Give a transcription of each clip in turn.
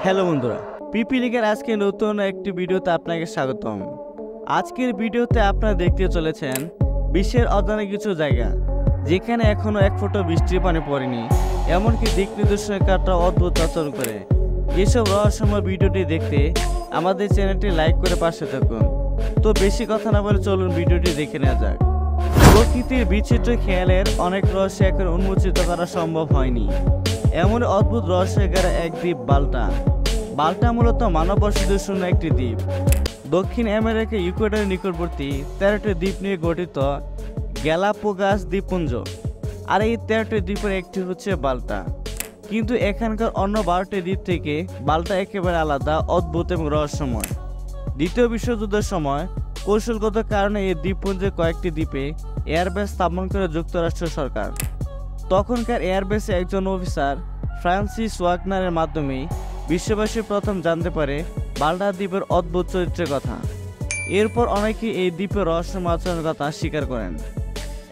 Hello বন্ধুরা, পিপিলিকের আজকে নতুন একটি ভিডিওতে আপনাকে স্বাগতম। আজকের ভিডিওতে আপনারা দেখতে চলেছেন বিশ্বের অজানা কিছু জায়গা যেখানে এখনো এক ফোঁটা বৃষ্টির পানি পড়েনি, এমনকি দিক নির্দেশনা কার্ডটা অদ্ভুত আচরণ করে। এসব রহস্যময় ভিডিওটি দেখতে আমাদের চ্যানেলটি লাইক করে পাশে থাকুন। তো বেশি কথা না বলে চলুন ভিডিওটি দেখে নেওয়া যাক। প্রকৃতির বিচিত্র খেয়ালের অনেক রহস্য এখন উন্মোচিত করা সম্ভব হয়নি। এমন অদ্ভুত রহস্যের এক দ্বীপ বাল্টা। বাল্টা মূলত মানববসতিত শূন্য একটি দ্বীপ। দক্ষিণ আমেরিকা ইকুয়েডরের নিকটবর্তী 13টি দ্বীপ নিয়ে গঠিত গ্যালাপাগোস দ্বীপপুঞ্জ। আর এই 13টি দ্বীপের একটি হচ্ছে বাল্টা। কিন্তু এখানকার অন্য 12টি দ্বীপ থেকে বাল্টা একেবারে আলাদা, অদ্ভুত এবং রহস্যময়। দ্বিতীয় বিশ্বযুদ্ধের সময় কৌশলগত কারণে এই দ্বীপপুঞ্জের কয়েকটি দ্বীপে এয়ারবেস স্থাপন করে যুক্তরাষ্ট্র সরকার। তখনকার এয়ারবেসে একজন অফিসার ফ্রান্সিস ওয়াগনারের মাধ্যমে বিশ্ববাসী প্রথম জানতে পারে বাল্টা দ্বীপের অদ্ভুত চরিত্রের কথা। এরপর অনেকে এই দ্বীপের রহস্যময় আচরণের কথা স্বীকার করেন।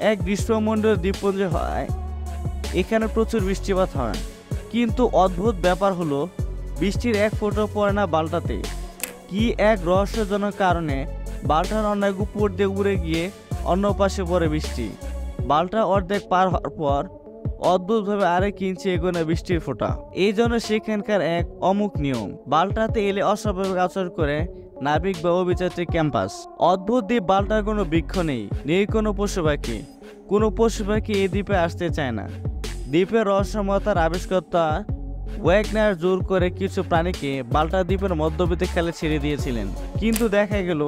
এক গ্রীষ্মমণ্ডলীয় দ্বীপপুঞ্জ হয়, এখানে প্রচুর বৃষ্টিপাত হয়, কিন্তু অদ্ভুত ব্যাপার হলো বৃষ্টির এক ফোঁটাও পড়ে না বাল্টাতে। কি এক রহস্যজনক কারণে বাল্টার অনেক উপর দিয়ে উড়ে গিয়ে অন্য পাশে পড়ে বৃষ্টি। বাল্টা অর্ধেক পার হওয়ার পর অদ্ভুতভাবে আরেক ইঞ্চি এগোনো বৃষ্টির ফোঁটা। এই জন্য সেখানকার এক অমুক নিয়ম, বাল্টাতে এলে অস্বাভাবিক আচরণ করে নাবিক বা অভিযাত্রী ক্যাম্পাস। অদ্ভুত দ্বীপ বাল্টার কোনো বৃক্ষ নেই, নেই কোনো পশু পাখি। কোনো পশু পাখি এই দ্বীপে আসতে চায় না। দ্বীপের রহস্যময়তার আবিষ্কর্তা ওয়াগনার জোর করে কিছু প্রাণীকে বাল্টা দ্বীপের মধ্যবর্তী খালে ছেড়ে দিয়েছিলেন, কিন্তু দেখা গেল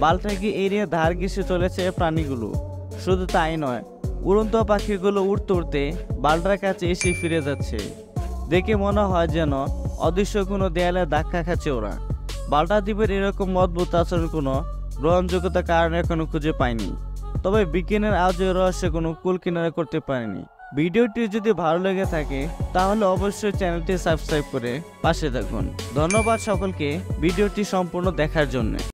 বাল্টাকে এরিয়া ধার ঘেঁষে চলেছে প্রাণীগুলো। শুধু তাই নয়, উড়ন্ত পাখিগুলো উড়তে উড়তে বাল্টার কাছে এসে ফিরে যাচ্ছে। দেখে মনে হয় যেন অদৃশ্য কোনো দেয়ালে ধাক্কা খাচ্ছে ওরা। বাল্টা দ্বীপের এরকম অদ্ভুত আচরণ কোনো গ্রহণযোগ্যতার কারণ এখনো খুঁজে পায়নি। তবে বিজ্ঞানের আজ এই রহস্য কোনো কুল কিনারা করতে পারেনি। ভিডিওটি যদি ভালো লেগে থাকে তাহলে অবশ্যই চ্যানেলটি সাবস্ক্রাইব করে পাশে থাকুন। ধন্যবাদ সকলকে ভিডিওটি সম্পূর্ণ দেখার জন্য।